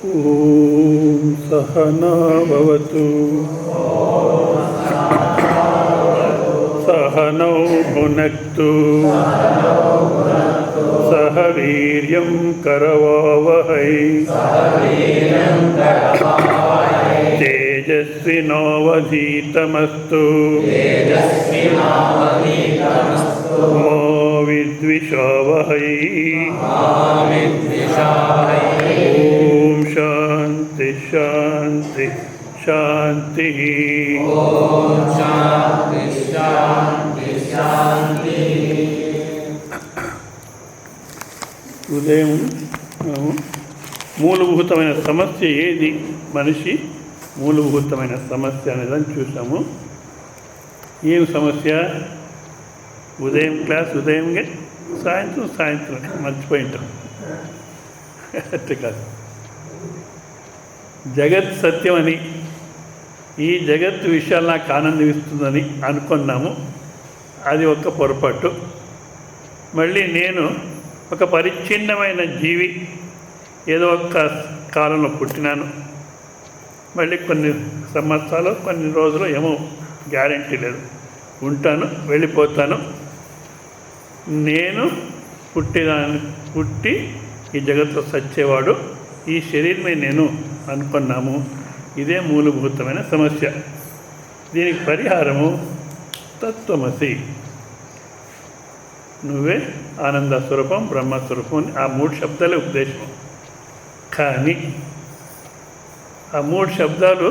ఓం సహనా భవతు సహనౌ భునక్తు సహ వీర్యం కరవావహై తేజస్వినోవధీతమస్తు మో విద్విషావహై. ఓం శాంతి శాంతి శాంతి. ఉదయం మూలభూతమైన సమస్య ఏది, మనిషి మూలభూతమైన సమస్య అనేదాన్ని చూసాము. ఏం సమస్య? ఉదయం క్లాస్ ఉదయంగా, సాయంత్రం మర్చిపోయి ఉంటాం. అట్టే కాదు, జగత్ సత్యమని, ఈ జగత్ విషయాలు నాకు ఆనందం ఇస్తుందని అనుకున్నాము. అది ఒక పొరపాటు. మళ్ళీ నేను ఒక పరిచ్ఛిన్నమైన జీవి, ఏదో ఒక కాలంలో పుట్టినాను, మళ్ళీ కొన్ని సంవత్సరాలు కొన్ని రోజులు ఏమో గ్యారంటీ లేదు, ఉంటాను, వెళ్ళిపోతాను. నేను పుట్టి ఈ జగత్తులో సచ్చేవాడు, ఈ శరీరమే నేను అనుకున్నాము. ఇదే మూలభూతమైన సమస్య. దీనికి పరిహారము తత్వమసి, నువ్వే ఆనంద స్వరూపం, బ్రహ్మస్వరూపం అని ఆ 3 శబ్దాలే ఉపదేశం. కానీ ఆ 3 శబ్దాలు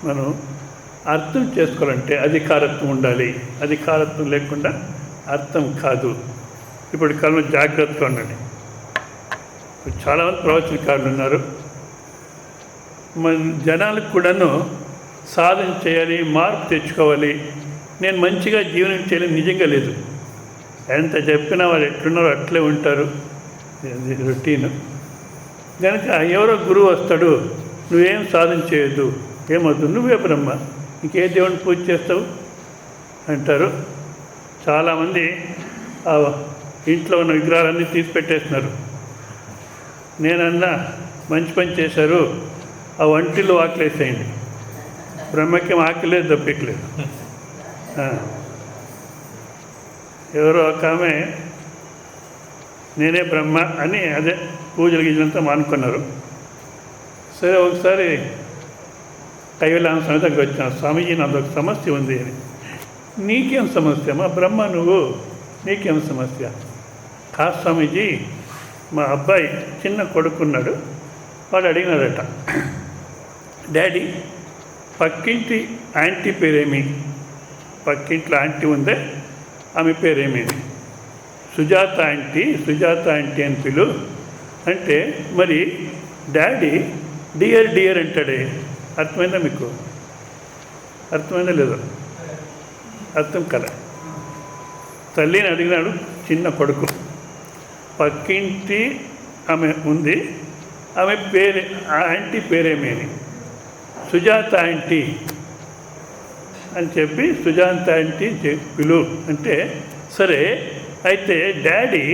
మనం అర్థం చేసుకోవాలంటే అధికారత్వం ఉండాలి. అధికారత్వం లేకుండా అర్థం కాదు. ఇప్పుడు కాలంలో జాగ్రత్తగా ఉండండి. చాలామంది ప్రవచనకారులు ఉన్నారు. మన జనాలకు కూడాను సాధన చేయాలి, మార్పు తెచ్చుకోవాలి, నేను మంచిగా జీవనం చేయాలని నిజంగా లేదు. ఎంత చెప్పినా వాళ్ళు ఎట్లున్నారో అట్లే ఉంటారు, రొటీన్. కనుక ఎవరో గురువు వస్తాడు, నువ్వేం సాధన చేయొద్దు, ఏమొద్దు, నువ్వే బ్రహ్మ, ఇంకే దేవుని పూజ చేస్తావు అంటారు. చాలామంది ఆ ఇంట్లో ఉన్న విగ్రహాలన్నీ తీసి పెట్టేస్తున్నారు. నేనన్నా మంచి పని చేశారు, ఆ వంటిలో ఆకలేసేయండి. బ్రహ్మకి ఆకలేదు, దప్పికలేదు. ఎవరో ఒక ఆమె నేనే బ్రహ్మ అని అదే పూజలు గీజలంతా మానుకున్నారు. సరే, ఒకసారి కైవల్యామ స్వామి దగ్గర వచ్చాను. స్వామీజీ, నాది ఒక సమస్య ఉంది అని. నీకేం సమస్య? మా బ్రహ్మ నువ్వు, నీకేం సమస్య? కాదు స్వామీజీ, మా అబ్బాయి చిన్న కొడుకున్నాడు, వాడు అడిగినాడట, డాడీ పక్కింటి ఆంటీ పేరేమి? పక్కింట్లో ఆంటీ ఉందే, ఆమె పేరేమి? సుజాత ఆంటీ అని పిలు అంటే, మరి డాడీ డియర్ అంటాడే. అర్థమైందా మీకు? అర్థమైందా లేదా? అర్థం కదా. తల్లిని అడిగినాడు చిన్న కొడుకు, పక్కింటి ఆమె ఉంది, ఆమె పేరు, ఆ ఆంటీ పేరేమి అని. సుజాత ఆంటీ అని చెప్పి సుజాత ఆంటీ పిలు అంటే, సరే అయితే డాడీ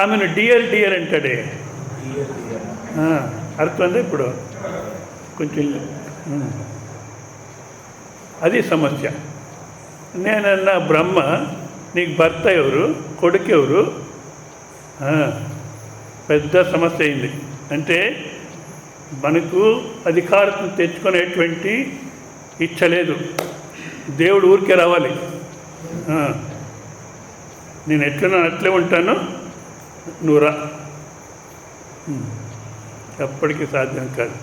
ఆమెను డియర్ అంటాడే. అర్థమైందా ఇప్పుడు? కొంచెం అది సమస్య. నేనన్నా బ్రహ్మ, నీకు భర్త ఎవరు, కొడుకు ఎవరు? పెద్ద సమస్య అయింది. అంటే మనకు అధికారం తెచ్చుకునేటువంటి ఇచ్చ లేదు. దేవుడు ఊరికే రావాలి. నేను ఎట్లనో అట్లే ఉంటాను, నువ్వు రా. ఎప్పటికీ సాధ్యం కాదు.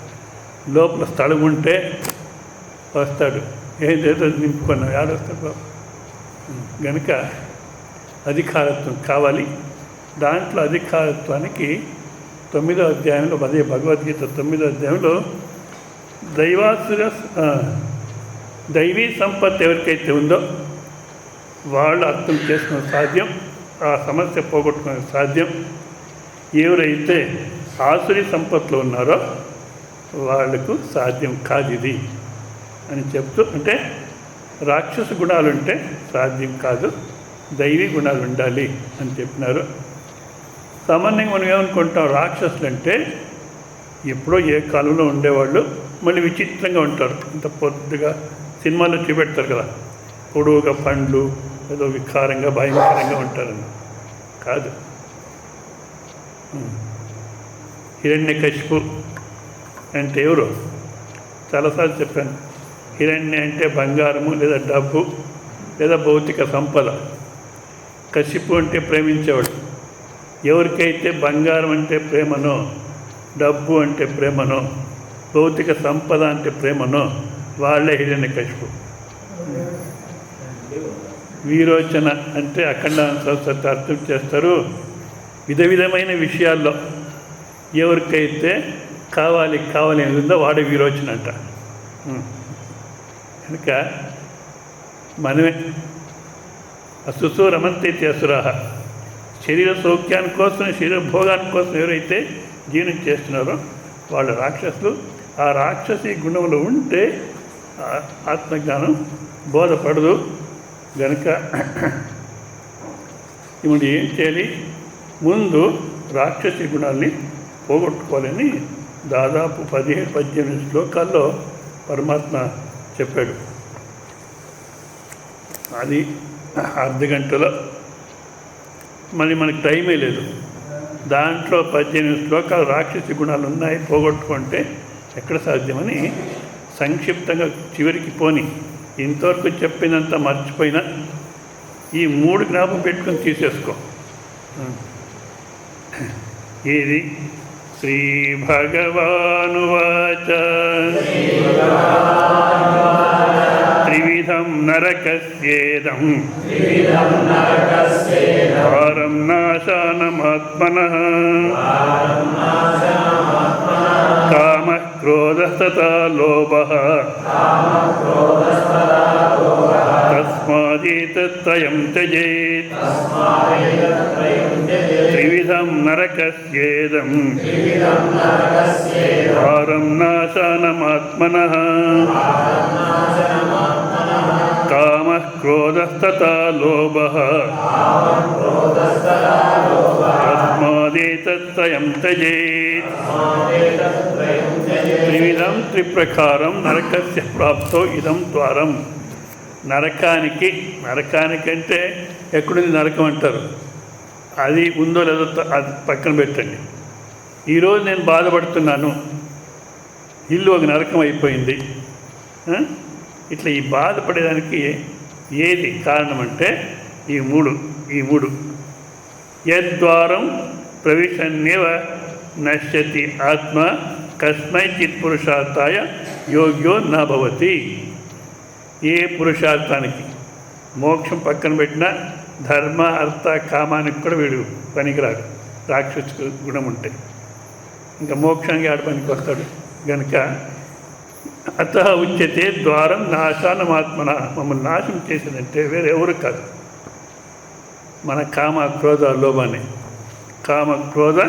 లోపల స్థలం ఉంటే వస్తాడు, ఏదేదో నింపుకున్నావు, ఆడొస్తాడు బాబు. కనుక అధికారత్వం కావాలి. దాంట్లో అధికారత్వానికి 9వ అధ్యాయంలో, అదే భగవద్గీత 9వ అధ్యాయంలో దైవీ సంపత్తి ఎవరికైతే ఉందో వాళ్ళు అర్థం చేసుకునే సాధ్యం, ఆ సమస్య పోగొట్టుకునే సాధ్యం. ఎవరైతే ఆసురి సంపత్తిలో ఉన్నారో వాళ్లకు సాధ్యం కాదు ఇది అని చెప్తూ, అంటే రాక్షస గుణాలుంటే సాధ్యం కాదు, దైవీ గుణాలు ఉండాలి అని చెప్పినారు. సామాన్యంగా మనం ఏమనుకుంటాం, రాక్షసులు అంటే ఎప్పుడో ఏ కాలంలో ఉండేవాళ్ళు, మళ్ళీ విచిత్రంగా ఉంటారు. ఇంత పొద్దుగా సినిమాల్లో చూపెడతారు కదా, పొడవుగా పండ్లు, ఏదో వికారంగా భయంకరంగా ఉంటారని. కాదు. హిరణ్యకశిపు అంటే ఎవరు? చాలాసార్లు చెప్పాను. హిరణ్య అంటే బంగారము లేదా డబ్బు లేదా భౌతిక సంపద. కశిపు అంటే ప్రేమించేవాడు. ఎవరికైతే బంగారం అంటే ప్రేమనో, డబ్బు అంటే ప్రేమనో, భౌతిక సంపద అంటే ప్రేమనో వాళ్ళే హిరణ్యకశిపు. విరోచన అంటే అఖండాన సరస్వతి అర్థం చేస్తారు. విధమైన విషయాల్లో ఎవరికైతే కావాలి ఉందో వాడే విరోచన అంట. కనుక మనమే అసుసు రమంతే అసురాహ, శరీర సౌఖ్యాని కోసం, శరీర భోగాని కోసం ఎవరైతే జీవనం చేస్తున్నారో వాళ్ళు రాక్షసులు. ఆ రాక్షసి గుణములు ఉంటే ఆత్మజ్ఞానం బోధపడదు. కనుక ఇప్పుడు ఏం చేయాలి? ముందు రాక్షసి గుణాల్ని పోగొట్టుకోవాలని దాదాపు 17-18 శ్లోకాల్లో పరమాత్మ చెప్పాడు. అది అర్ధగంటలో, మళ్ళీ మనకి టైమే లేదు. దాంట్లో 18 శ్లోకాలు రాక్షసి గుణాలు ఉన్నాయి, పోగొట్టుకుంటే ఎక్కడ సాధ్యమని సంక్షిప్తంగా చివరికి పోని ఇంతవరకు చెప్పినంత మర్చిపోయినా ఈ 3 జ్ఞాపకం పెట్టుకొని తీసేసుకో. ఇది శ్రీ భగవానువాచ త్రివిధం నరకస్యేదం వారం నాశానమాత్మనః కామః క్రోధః తథా లోభః తస్మాదేతత్త్రయం త్యజేత్. త్రివిధం నరకస్యేదం వారం నాశానమాత్మనః కామః క్రోధః తథా లోభః తస్మాదేతత్త్రయం త్యజేత్. త్రివిధం త్రిప్రకారం నరకస్య ప్రాప్తో ఇదం ద్వారం. నరకానికంటే ఎక్కడుంది నరకం అంటారు. అది ఉందో లేదో అది పక్కన పెట్టండి. ఈరోజు నేను బాధపడుతున్నాను, ఇల్లు ఒక నరకం అయిపోయింది. ఇట్లా ఈ బాధపడేదానికి ఏది కారణం అంటే ఈ మూడు యద్వారం ప్రవిశన్యేవ నశ్యతి ఆత్మ కస్మైచిత్ పురుషార్థాయ యోగ్యో న భవతి. ఏ పురుషార్థానికి, మోక్షం పక్కన పెట్టిన ధర్మ అర్థ కామానికి కూడా వీడు పనికిరాడు. రాక్షస గుణం ఉంటే ఇంకా మోక్షానికి ఆడ పనికి వస్తాడు. కనుక అత ఉచ్యతే ద్వారం నాశానమాత్మన. మమ్మల్ని నాశనం చేసేదంటే వేరెవరు కాదు, మన కామ క్రోధ లోభాన్ని. కామ క్రోధ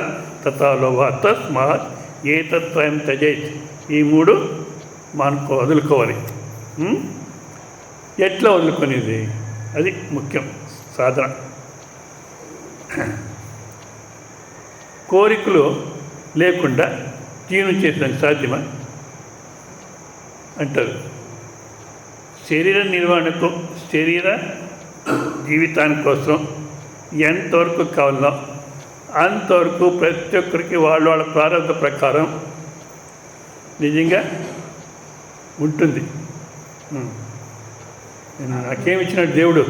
తథా లోభ తస్మాత్ ఏతత్త్రయం త్యజేత్. ఈ 3 మనకు వదులుకోవాలి. ఎట్లా వదులుకునేది? అది ముఖ్యం సాధన. కోరికలు లేకుండా జీవనం చేసేదానికి సాధ్యమా అంటారు. శరీర నిర్వహణకు, శరీర జీవితానికి కోసం ఎంతవరకు కావాలో అంతవరకు ప్రతి ఒక్కరికి వాళ్ళ ప్రారంభ ప్రకారం నిజంగా ఉంటుంది. నాకేమి ఇచ్చినాడు దేవుడు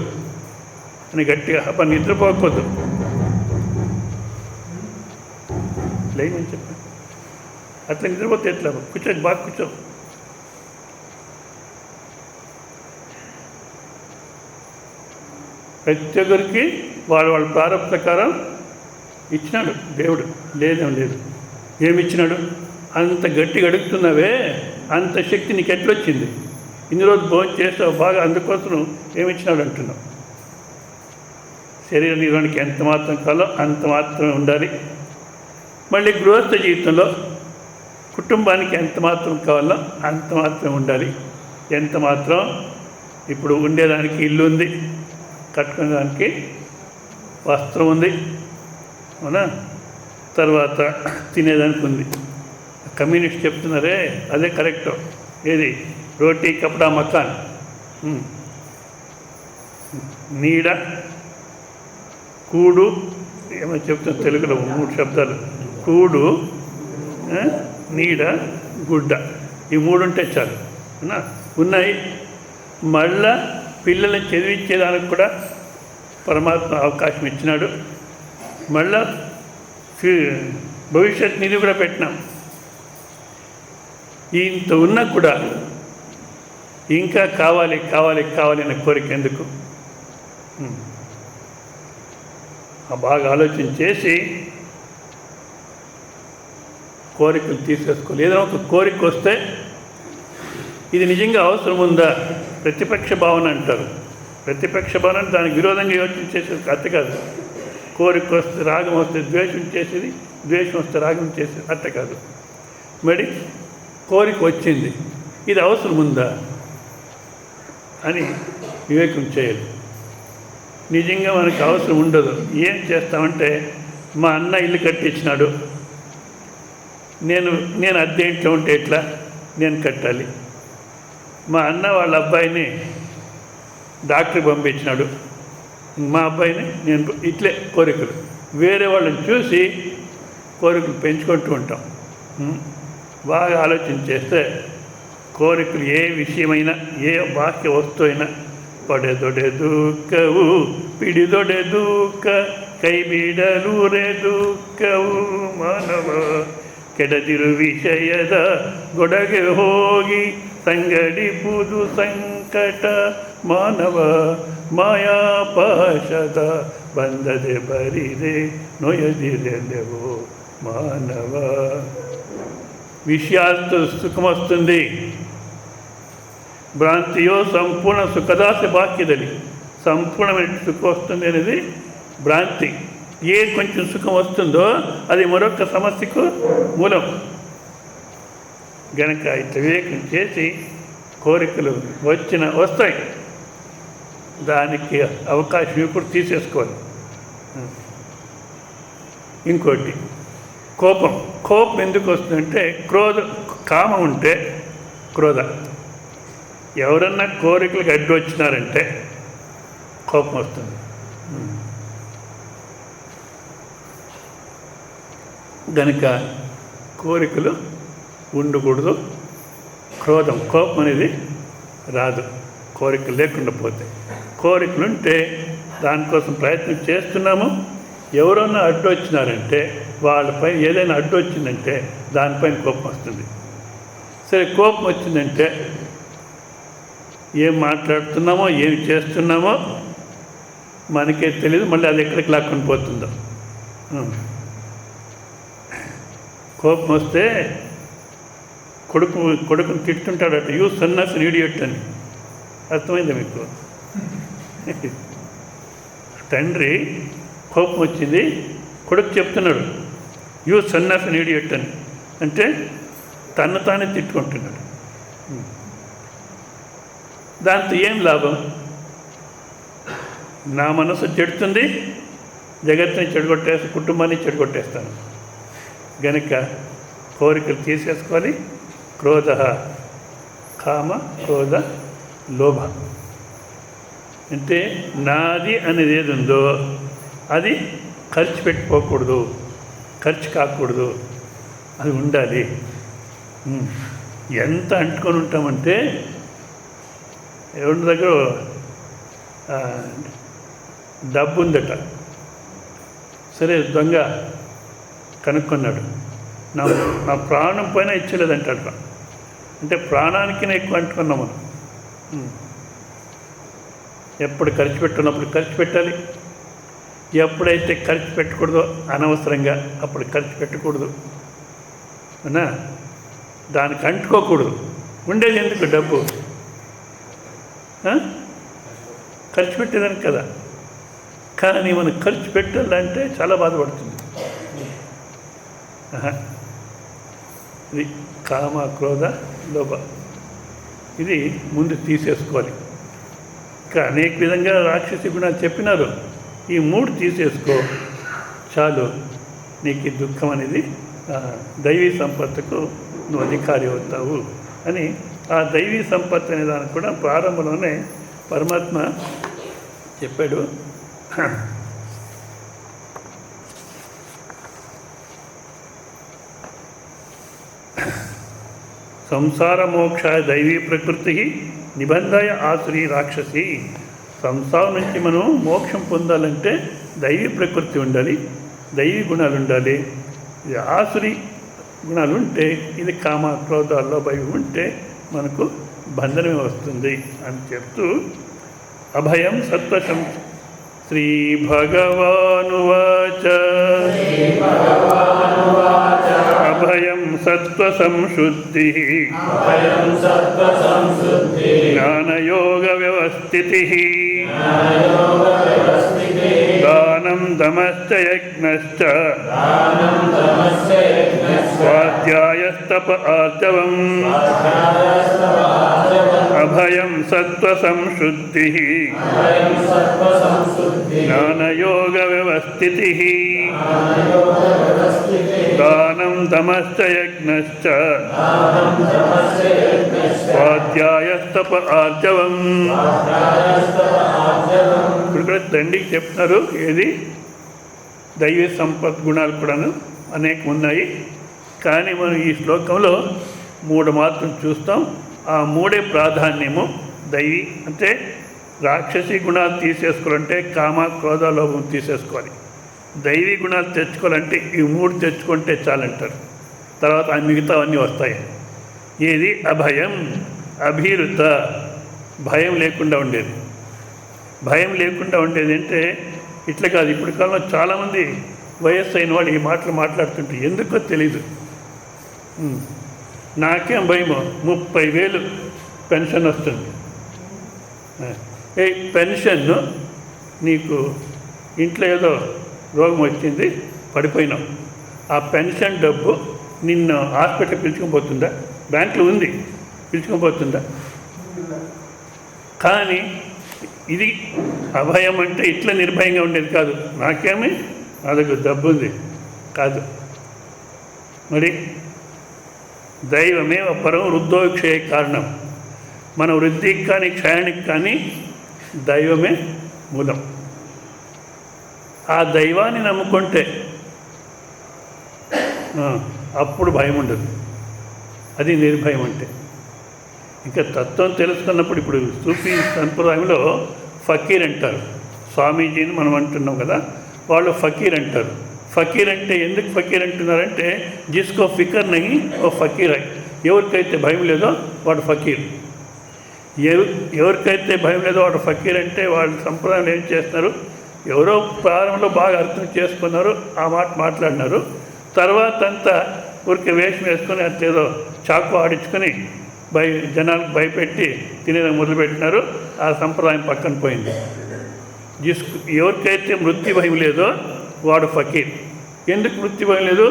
అని గట్టిగా అప్ప నిద్రపోకూడదు. లేదని చెప్పాను. అట్లా నిద్రపోతే ఎట్లా? కూర్చో, బాగా కూర్చో. ప్రతి ఒక్కరికి వాళ్ళ ప్రారంభ ప్రకారం ఇచ్చినాడు దేవుడు. లేదేం లేదు. ఏమి ఇచ్చినాడు? అంత గట్టిగా అడుగుతున్నావే, అంత శక్తి నీకు ఎట్లొచ్చింది? ఇన్ని రోజులు భోజనం చేస్తావు బాగా, అందుకోసం ఏమిచ్చినాడు అంటున్నావు. శరీర నిర్వహణకి ఎంత మాత్రం కాలో అంత మాత్రమే ఉండాలి. మళ్ళీ గృహస్థ జీవితంలో కుటుంబానికి ఎంత మాత్రం కావాలో అంత మాత్రమే ఉండాలి. ఎంత మాత్రం ఇప్పుడు ఉండేదానికి ఇల్లు ఉంది, కట్టుకునేదానికి వస్త్రం ఉంది, అవునా? తర్వాత తినేదానికి ఉంది. కమ్యూనిస్ట్ చెప్తున్నారే అదే కరెక్ట్. ఏది? రోటీ కపడా మకాన్, నీడ, కూడు, ఏమో చెప్తున్నా తెలుగులో 3 శబ్దాలు: కూడు, నీడ, గుడ్డ. ఈ 3 ఉంటే చాలు. ఉన్నాయి. మళ్ళా పిల్లల్ని చదివించేదానికి కూడా పరమాత్మ అవకాశం ఇచ్చినాడు. మళ్ళా భవిష్యత్ నిధి కూడా పెట్టినాం. ఇంత ఉన్నా కూడా ఇంకా కావాలి కావాలి కావాలి అనే కోరిక ఎందుకు? బాగా ఆలోచన చేసి కోరికలు తీసేసుకోవాలి. ఏదైనా ఒక కోరిక వస్తే ఇది నిజంగా అవసరం ఉందా? ప్రతిపక్ష భావన అంటారు. ప్రతిపక్ష భావన దానికి విరోధంగా యోచన చేసేది అర్థ కాదు. కోరిక వస్తే రాగం వస్తే ద్వేషం చేసేది, ద్వేషం వస్తే రాగం చేసేది అర్థ కాదు. మరి కోరిక వచ్చింది, ఇది అవసరం ఉందా అని వివేకం చేయాలి. నిజంగా మనకు అవసరం ఉండదు. ఏం చేస్తామంటే, మా అన్న ఇల్లు కట్టించినాడు, నేను అద్దె ఇంట్లో ఉంటే ఎట్లా? నేను కట్టాలి. మా అన్న వాళ్ళ అబ్బాయిని డాక్టర్కి పంపించినాడు, మా అబ్బాయిని నేను ఇట్లే కోరికలు. వేరే వాళ్ళని చూసి కోరికలు పెంచుకుంటూ ఉంటాం. బాగా ఆలోచన చేస్తే కోరికలు ఏ విషయమైనా, ఏ బాహ్య వస్తువు అయినా, పడెదొడే దూకవు పిడిదొడే దూక ಕೈ ಬಿಡಲೂರೆ ದುಃಖವು ಮಾನವ ಕೆಡದಿರು ವಿಷಯದ ಗೊಡಗೆ ಹೋಗಿ ಸಂಗಡಿಪುದು ಸಂಕಟ ಮಾನವ ಮಾಯಾಪಾಶದ ಬಂದದೆ ಬರಿದೆ ನೊಯದಿರೆಂದೆವು మానవ. విషయాలతో సుఖం వస్తుంది, భ్రాంతియో సంపూర్ణ సుఖదాస బాక్యದಲ್ಲಿ సంపూర్ణమైన సుఖం వస్తుంది అనేది భ్రాంతి. ఏ కొంచెం సుఖం వస్తుందో అది మరొక సమస్యకు మూలం. గనక ఇట్లా వివేకం చేసి కోరికలు వస్తాయి, దానికి అవకాశం ఇప్పుడు తీసేసుకోవాలి. ఇంకోటి కోపం. కోపం ఎందుకు వస్తుందంటే కామం ఉంటే క్రోధ. ఎవరన్నా కోరికలకు అడ్డు వచ్చినారంటే కోపం వస్తుంది. గనుక కోరికలు ఉండకూడదు. కోపం అనేది రాదు కోరికలు లేకుండా పోతే. కోరికలు ఉంటే దానికోసం ప్రయత్నం చేస్తున్నాము. ఎవరన్నా అడ్డు వచ్చినారంటే వాళ్ళపైన ఏదైనా అడ్డు వచ్చిందంటే దానిపైన కోపం వస్తుంది. సరే, కోపం వచ్చిందంటే ఏం మాట్లాడుతున్నామో ఏం చేస్తున్నామో మనకే తెలియదు. మళ్ళీ అది ఎక్కడికి లాక్కొని పోతుందో. కోపం వస్తే కొడుకుని తిట్టుకుంటాడట, యూ సన్నాసి ఇడియట్ అని. అర్థమైందా మీకు? తండ్రి కోపం వచ్చింది, కొడుకు చెప్తున్నాడు యూ సన్నాసి ఇడియట్ అని. అంటే తను తానే తిట్టుకుంటున్నాడు. దాంతో ఏం లాభం? నా మనసు చెడుతుంది, జగత్తుని చెడగొట్టేసి కుటుంబాన్ని చెడగొట్టేస్తాను. గనుక కోరికలు తీసేసుకోవాలి. క్రోధ, కామ, క్రోధ, లోభ. అంటే నాది అనేది ఏది ఉందో అది ఖర్చు పెట్టుకోకూడదు, ఖర్చు కాకూడదు, అది ఉండాలి. ఎంత అంటుకొని ఉంటామంటే, ఎవరి దగ్గర డబ్బు ఉందట, సరే దొంగ కనుక్కున్నాడు, నా ప్రాణం పైన ఇచ్చలేదంటాడు. అంటే ప్రాణానికి ఎక్కువ అంటుకున్నాం మనం. ఎప్పుడు ఖర్చు పెట్టుకున్నప్పుడు ఖర్చు పెట్టాలి, ఎప్పుడైతే ఖర్చు పెట్టకూడదో అనవసరంగా అప్పుడు ఖర్చు పెట్టకూడదు అన్నా. దానికి అంటుకోకూడదు. ఉండేది ఎందుకు డబ్బు? ఖర్చు పెట్టేదానికి కదా. కానీ మనం ఖర్చు పెట్టాలంటే చాలా బాధపడుతుంది. ఇది కామ, క్రోధ, లోభ. ఇది ముందు తీసేసుకోవాలి. ఇంకా అనేక విధంగా రాక్షసి గుణాలు చెప్పినారు. ఈ 3 తీసేసుకో చాలు. నీకు ఈ దుఃఖం అనేది దైవీ సంపత్తుకు నువ్వు అధికారి అవుతావు అని. ఆ దైవీ సంపత్తి అనే దానికి కూడా ప్రారంభంలోనే పరమాత్మ చెప్పాడు. సంసార మోక్ష దైవీ ప్రకృతి నిబంధయ ఆసురి రాక్షసి. సంసారం నుంచి మనం మోక్షం పొందాలంటే దైవీ ప్రకృతి ఉండాలి, దైవీ గుణాలు ఉండాలి. ఇది ఆసురి గుణాలు ఉంటే, ఇది కామ క్రోధాల్లో భయం ఉంటే మనకు బంధనమే వస్తుంది అని చెప్తూ అభయం సత్వశం శ్రీ భగవానువాచ అభయం సత్వసంశుద్ధి జ్ఞానయోగ వ్యవస్థితి దానం దమశ్చ యజ్ఞశ్చ స్వాధ్యాయస్తప ఆర్జవం అభయం సత్వసంశుద్ధి జ్ఞానయోగ వ్యవస్థితి దానం దమశ్చ యజ్ఞశ్చ స్వాధ్యాయస్తప ఆర్జవం. ఇప్పుడు కూడా తండ్రికి చెప్తున్నారు ఏది దైవీ సంపత్ గుణాలు కూడాను అనేకం ఉన్నాయి. కానీ మనం ఈ శ్లోకంలో 3 మాత్రం చూస్తాం. ఆ 3 ప్రాధాన్యము. దైవీ అంటే రాక్షసి గుణాలు తీసేసుకోవాలంటే కామ క్రోధ లోభం తీసేసుకోవాలి. దైవీ గుణాలు తెచ్చుకోవాలంటే ఈ 3 తెచ్చుకుంటే చాలంటారు. తర్వాత ఆ మిగతా అన్నీ వస్తాయి. ఏది అభయం, అభీరుత, భయం లేకుండా ఉండేది. భయం లేకుండా ఉండేది అంటే ఇట్లా కాదు. ఇప్పుడు కాలంలో చాలామంది వయస్సు అయిన వాళ్ళు ఈ మాటలు మాట్లాడుతుంటే ఎందుకో తెలీదు. నాకేం భయమో 30,000 పెన్షన్ వస్తుంది. ఏ పెన్షన్ను నీకు ఇంట్లో ఏదో రోగం వచ్చింది, పడిపోయినావు, ఆ పెన్షన్ డబ్బు నిన్ను హాస్పిటల్ పిలుచుకుపోతుందా? బ్యాంకులో ఉంది, పిలుచుకుపోతుందా? కానీ ఇది అభయం అంటే ఇట్లా నిర్భయంగా ఉండేది కాదు. నాకేమి అదొక డబ్బు ఉంది కాదు. మరి దైవమే పరం వృద్ధోక్షయ కారణం. మన వృద్ధికి కానీ క్షయానికి కానీ దైవమే మూలం. ఆ దైవాన్ని నమ్ముకుంటే అప్పుడు భయం ఉండదు. అది నిర్భయం అంటే. ఇంకా తత్వం తెలుసుకున్నప్పుడు ఇప్పుడు సూఫీ సంప్రదాయంలో ఫకీర్ అంటారు. స్వామీజీని మనం అంటున్నాం కదా, వాళ్ళు ఫకీర్ అంటారు. ఫకీర్ అంటే ఎందుకు ఫకీర్ అంటున్నారంటే జిస్కో ఫికర్ నహీ ఓ ఫకీర్. ఎవరికైతే భయం లేదో వాడు ఫకీర్. ఎవరికైతే భయం లేదో వాడు ఫకీర్ అంటే వాళ్ళ సంప్రదాయంలో ఏం చేస్తున్నారు, ఎవరో ప్రారంభంలో బాగా అర్థం చేసుకున్నారు, ఆ మాట మాట్లాడినారు. తర్వాత అంతా ఊరికి వేషం వేసుకొని అంతేదో చాకు ఆడించుకొని జనాలకు భయపెట్టి తినేది మొదలుపెట్టినారు. ఆ సంప్రదాయం పక్కన పోయింది. ఎవరికైతే మృత్యు భయం లేదో వాడు ఫకీర్. ఎందుకు మృత్యు భయం లేదు?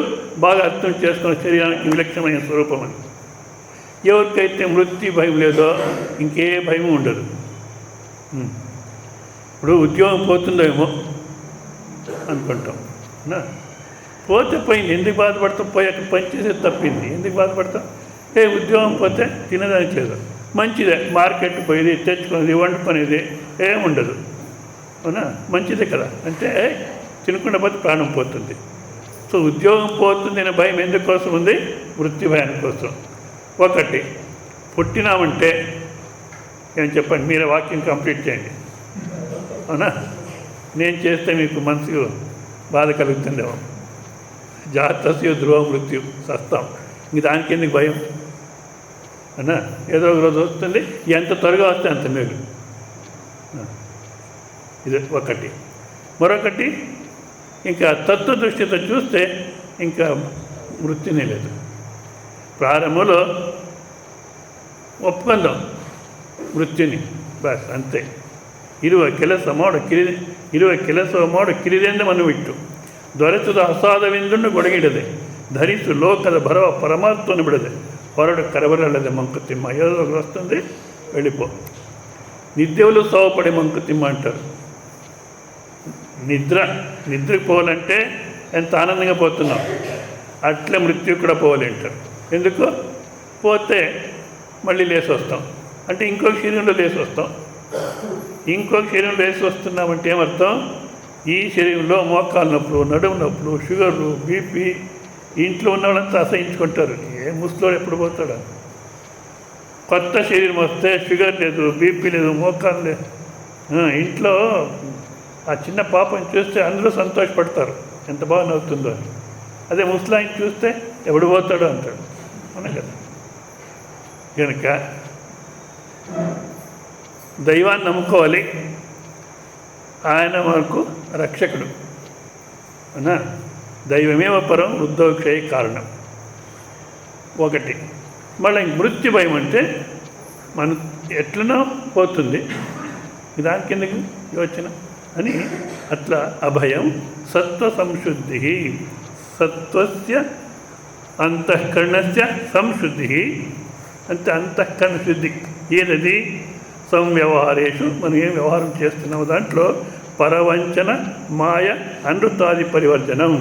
బాగా అర్థం చేసుకున్న శరీరానికి విలక్షణమైన స్వరూపం అని. ఎవరికైతే మృత్యు భయం లేదో ఇంకే భయం ఉండదు. ఇప్పుడు ఉద్యోగం పోతుందేమో అనుకుంటాం, పోతే పోయింది, ఎందుకు బాధపడతాం? పోయాక పని చేసేది తప్పింది, ఎందుకు బాధపడతాం? ఉద్యోగం పోతే తినడానికి లేదు, మంచిదే, మార్కెట్ పోయేది, తెచ్చుకునేది, వండుకునేది ఏముండదు, అవునా? మంచిదే కదా. అంటే తినకుండా పోతే ప్రాణం పోతుంది. సో ఉద్యోగం పోతుంది అనే భయం ఎందుకోసం ఉంది? వృత్తి భయం కోసం. ఒకటి పుట్టినామంటే ఏం చెప్పండి, మీరే వాక్యం కంప్లీట్ చేయండి, అవునా? నేను చేస్తే మీకు మనసుకు బాధ కలుగుతుందేమో. జాతస్య ధ్రువ మృత్యు, సస్తాం. ఇంక దానికి ఎందుకు భయం అన్నా? ఏదో ఒక రోజు వస్తుంది, ఎంత త్వరగా వస్తే అంత మేలు. ఇది ఒకటి. మరొకటి ఇంకా తత్వ దృష్టితో చూస్తే ఇంకా వృత్తినే లేదు. ప్రారంభంలో ఒప్పుకుందాం వృత్తిని, బస్ అంతే. ಇರುವ ಕೆಲಸ ಮಾಡು ಕಿರಿದೆಂದು ಬಿಟ್ಟು ದೊರೆತದ ಅಸಾಧವೆಂದನ್ನು ಗೊಡಗಿಡದೆ ಧರಿಸು ಲೋಕದ ಭರವ ಪರಮಾತ್ಮನು ಬಿಡದೆ ಹೊರಡು ಕರವರಲ್ಲದೆ ಮಂಕುತಿಮ್ಮ. ఏదో వస్తుంది వెళ్ళిపో. నిద్రలు సోపడే మంకుతిమ్మ అంటారు. నిద్రకి పోవాలంటే ఎంత ఆనందంగా పోతున్నాం. అట్లే మృత్యు కూడా పోవాలి అంటారు. ఎందుకు? పోతే మళ్ళీ లేచి వస్తాం అంటే ఇంకొక శరీరంలో లేచి వస్తాం. ఇంకొక శరీరంలో లేచి వస్తున్నామంటే ఏమర్థం? ఈ శరీరంలో మోకాలు నొప్పులు, నడుము నొప్పులు, షుగర్లు, బీపీ, ఇంట్లో ఉన్న వాళ్ళంతా అసహించుకుంటారు. ఏ ముసలోడు ఎప్పుడు పోతాడు? కొత్త శరీరం వస్తే షుగర్ లేదు, బీపీ లేదు, మోకాలు లేదు. ఇంట్లో ఆ చిన్న పాపని చూస్తే అందరూ సంతోషపడతారు, ఎంత బాగా నవ్వుతుందో. అదే ముసలాయిని చూస్తే ఎవడు పోతాడో అంటాడు. అవునా కదా? కనుక దైవాన్ని నమ్ముకోవాలి. ఆయన మనకు రక్షకుడు. అవునా? దైవమేవ పరం వృద్ధోక్షయ కారణం. ఒకటి. మళ్ళీ మృత్యు భయం అంటే మన ఎట్లనో పోతుంది, దాని కిందకి యోచన అని అట్లా అభయం. సత్వ సంశుద్ధి, సత్వస్య అంతఃకరణస్య సంశుద్ధి. అంటే అంతఃకరణ శుద్ధి ఏదది? సంవ్యవహారేషు, మనం ఏం వ్యవహారం చేస్తున్నామో దాంట్లో పరవంచన, మాయ, అనృతాది పరివర్జనం.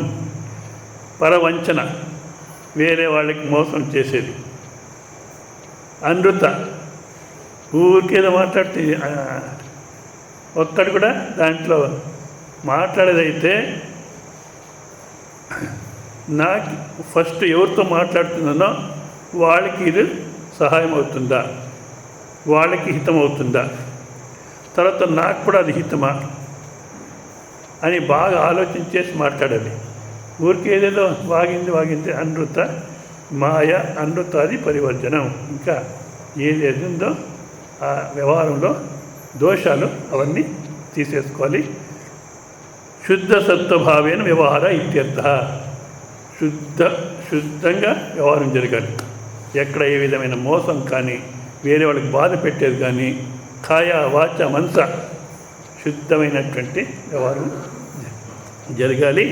పరవంచన వేరే వాళ్ళకి మోసం చేసేది. అనృత ఊరికేదో మాట్లాడితే ఒక్కడు కూడా దాంట్లో మాట్లాడేదైతే నాకు ఫస్ట్ ఎవరితో మాట్లాడుతున్నానో వాళ్ళకి ఇది సహాయం అవుతుందా, వాళ్ళకి హితం అవుతుందా, తర్వాత నాకు కూడా అది హితమా అని బాగా ఆలోచించేసి మాట్లాడాలి. ఊరికి ఏదేదో వాగింది అనృత, మాయ, అనృతాది పరివర్జనం. ఇంకా ఏదేది ఉందో ఆ వ్యవహారంలో దోషాలు అవన్నీ తీసేసుకోవాలి. శుద్ధ సత్వభావేన వ్యవహార ఇత్యర్థ. శుద్ధంగా వ్యవహారం జరగాలి. ఎక్కడ ఏ విధమైన మోసం కానీ, వేరే వాళ్ళకి బాధ పెట్టేది కానీ, కాయ వాచ మనస శుద్ధమైనటువంటి వ్యవహారం జరగాలి.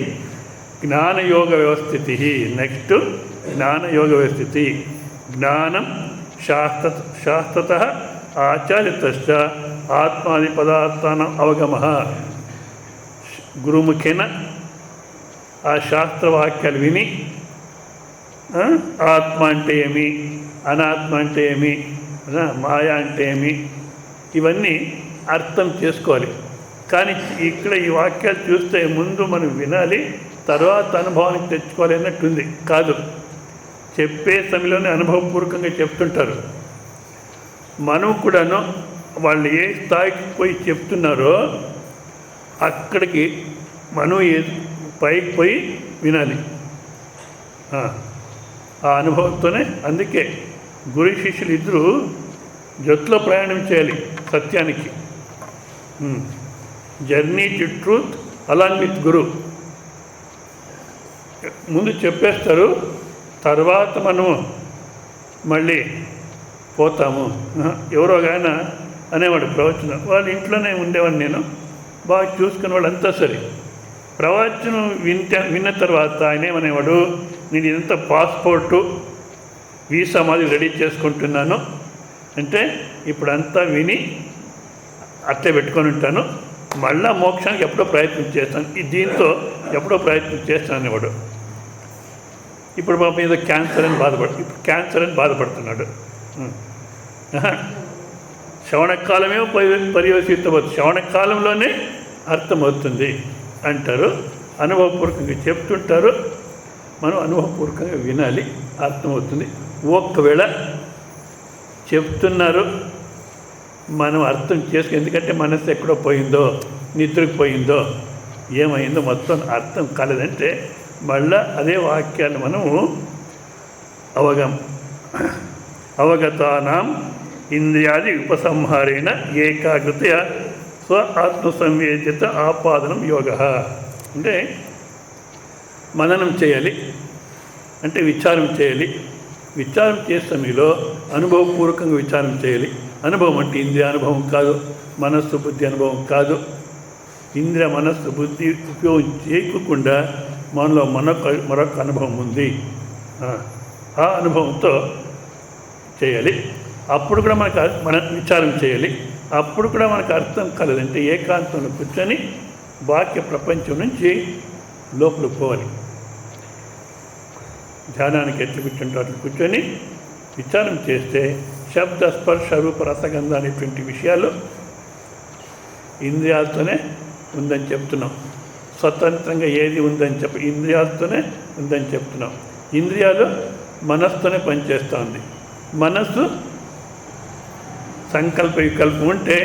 జ్ఞానయోగ వ్యవస్థితి. నెక్స్ట్ జ్ఞానయోగ వ్యవస్థితి. జ్ఞానం శాస్త్రత ఆచార్యత ఆత్మాది పదార్థానం అవగమ. గురుముఖేన ఆ శాస్త్రవాక్యాలు విని ఆత్మ అంటే ఏమి, అనాత్మ అంటే ఏమి, మాయ అంటే ఏమి, ఇవన్నీ అర్థం చేసుకోవాలి. కానీ ఇక్కడ ఈ వాక్యాలు చూస్తే ముందు మనం వినాలి, తర్వాత అనుభవానికి తెచ్చుకోవాలి అన్నట్టుంది. కాదు, చెప్పే సమయంలోనే అనుభవపూర్వకంగా చెప్తుంటారు. మనం కూడాను వాళ్ళు ఏ స్థాయికి పోయి చెప్తున్నారో అక్కడికి మనం పైకి పోయి వినాలి. ఆ అనుభవంతోనే. అందుకే గురు శిష్యులు ఇద్దరు జట్టులో ప్రయాణం చేయాలి సత్యానికి. Journey to truth along with guru. ముందు చెప్పేస్తారు, తర్వాత మనము మళ్ళీ పోతాము. ఎవరో ఆయన అనేవాడు ప్రవచనం, వాళ్ళ ఇంట్లోనే ఉండేవాడిని నేను, బాగా చూసుకునే వాళ్ళు అంతా సరే. ప్రవచనం విన్న తర్వాత ఆయన ఏమనేవాడు, నేను ఇదంతా పాస్పోర్టు వీసా మాది రెడీ చేసుకుంటున్నాను అంటే ఇప్పుడంతా విని అట్లే పెట్టుకొని ఉంటాను, మళ్ళా మోక్షానికి ఎప్పుడో ప్రయత్నం చేస్తాను, దీంతో ఎప్పుడో ప్రయత్నం చేస్తాను అనేవాడు. ఇప్పుడు మా మీద క్యాన్సర్ అని బాధపడుతున్నాడు. శ్రవణకాలమే పర్యవసితమవుతుంది, శ్రవణకాలంలోనే అర్థమవుతుంది అంటారు. అనుభవపూర్వకంగా చెప్తుంటారు, మనం అనుభవపూర్వకంగా వినాలి, అర్థమవుతుంది. ఒక్కవేళ చెప్తున్నారు మనం అర్థం చేసుకు, ఎందుకంటే మనసు ఎక్కడో పోయిందో, నిద్రకు పోయిందో, ఏమైందో మొత్తం అర్థం కాలేదంటే మళ్ళా అదే వాక్యాన్ని మనము అవగతానాం ఇంద్రియాది ఉపసంహారేణ ఏకాగ్రత స్వ ఆత్మసంవేద్యత ఆపాదనం యోగ. అంటే మననం చేయాలి, అంటే విచారం చేయాలి. విచారం చేసే మీలో అనుభవపూర్వకంగా విచారం చేయాలి. అనుభవం అంటే ఇంద్రియ అనుభవం కాదు, మనస్సు బుద్ధి అనుభవం కాదు. ఇంద్రియ మనస్సు బుద్ధి ఉపయోగం చేయకుండా మనలో మరొక అనుభవం ఉంది, ఆ అనుభవంతో చేయాలి. అప్పుడు కూడా మనం విచారం చేయాలి. అప్పుడు కూడా మనకు అర్థం కాలేదంటే ఏకాంతంలో కూర్చొని బాహ్య ప్రపంచం నుంచి లోపలికి పోవాలి. ధ్యానానికి ఎట్లు కూర్చుంటే అట్లు కూర్చొని విచారం చేస్తే శబ్ద స్పర్శ రూప రసగంధ అనేటువంటి విషయాలు ఇంద్రియాలతోనే ఉందని చెప్తున్నాం. స్వతంత్రంగా ఏది ఉందని ఇంద్రియాలతోనే ఉందని చెప్తున్నాం. ఇంద్రియాలు మనస్సుతోనే పనిచేస్తూ ఉంది. మనస్సు సంకల్ప వికల్పం ఉంటే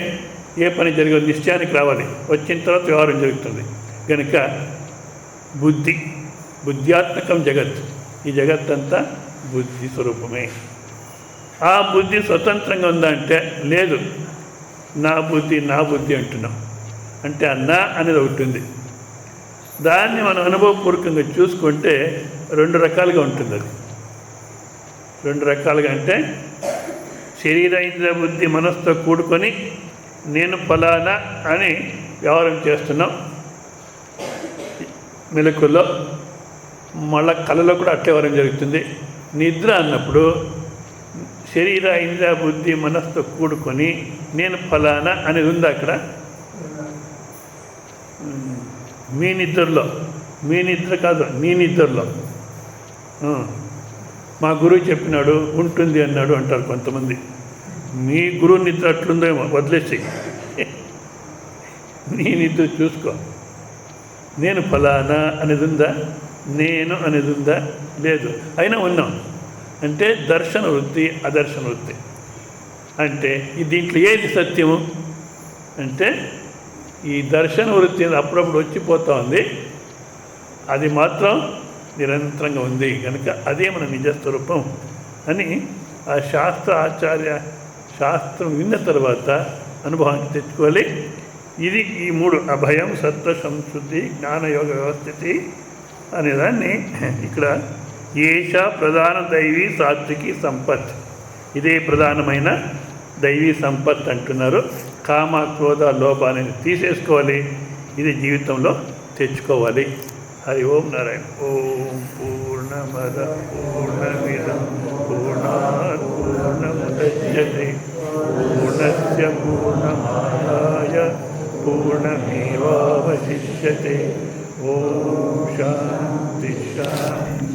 ఏ పని జరగదు, నిశ్చయానికి రావాలి. వచ్చిన తర్వాత వ్యవహారం జరుగుతుంది. కనుక బుద్ధ్యాత్మకం జగత్. ఈ జగత్తంతా బుద్ధి స్వరూపమే. ఆ బుద్ధి స్వతంత్రంగా ఉందా అంటే లేదు. నా బుద్ధి అంటున్నాం. అంటే ఆ నా అనేది ఒకటి ఉంది. దాన్ని మనం అనుభవపూర్వకంగా చూసుకుంటే రెండు రకాలుగా ఉంటుంది. అది రెండు రకాలుగా అంటే శరీర ఇంద్రియ బుద్ధి మనసుతో కూడుకొని నేను ఫలానా అని వ్యవహారం చేస్తున్నాం మెలకుల్లో. మళ్ళా కళలో కూడా అట్లే వ్యవహారం జరుగుతుంది. నిద్ర అన్నప్పుడు శరీర ఇంద్రియ బుద్ధి మనసుతో కూడుకొని నేను ఫలానా అనేది ఉంది అక్కడ. మీ నిద్ర కాదు, నీ నిద్రలో మా గురువు చెప్పినాడు ఉంటుంది అన్నాడు అంటారు కొంతమంది. మీ గురువు నిద్ర అట్లుందేమో వదిలేసి నీ నిద్ర చూసుకో. నేను ఫలానా అనేది ఉందా, నేను అనేది ఉందా, లేదు. అయినా ఉన్నాం అంటే దర్శన వృత్తి అదర్శన వృత్తి. అంటే దీంట్లో ఏది సత్యము అంటే ఈ దర్శన వృత్తి అప్పుడప్పుడు వచ్చిపోతూ ఉంది. అది మాత్రం నిరంతరంగా ఉంది కనుక అదే మన నిజస్వరూపం అని ఆ శాస్త్రం విన్న తర్వాత అనుభవానికి తెచ్చుకోవాలి. ఇది ఈ మూడు అభయం, సత్వ, సంశుద్ధి, జ్ఞానయోగ వ్యవస్థితి అనేదాన్ని ఇక్కడ ఏష ప్రధాన దైవీ సాత్వికి సంపత్. ఇదే ప్రధానమైన దైవీ సంపత్ అంటున్నారు. కామ, క్రోధ, లోభాన్ని తీసేసుకోవాలి. ఇది జీవితంలో తెచ్చుకోవాలి. హరి ఓం నారాయణ. ఓం పూర్ణమద పూర్ణమిదం పూర్ణాత్ పూర్ణముదచ్యతే పూర్ణస్య పూర్ణమాదాయ పూర్ణమేవావశిష్యతే. ఓం శాంతి శాంతి.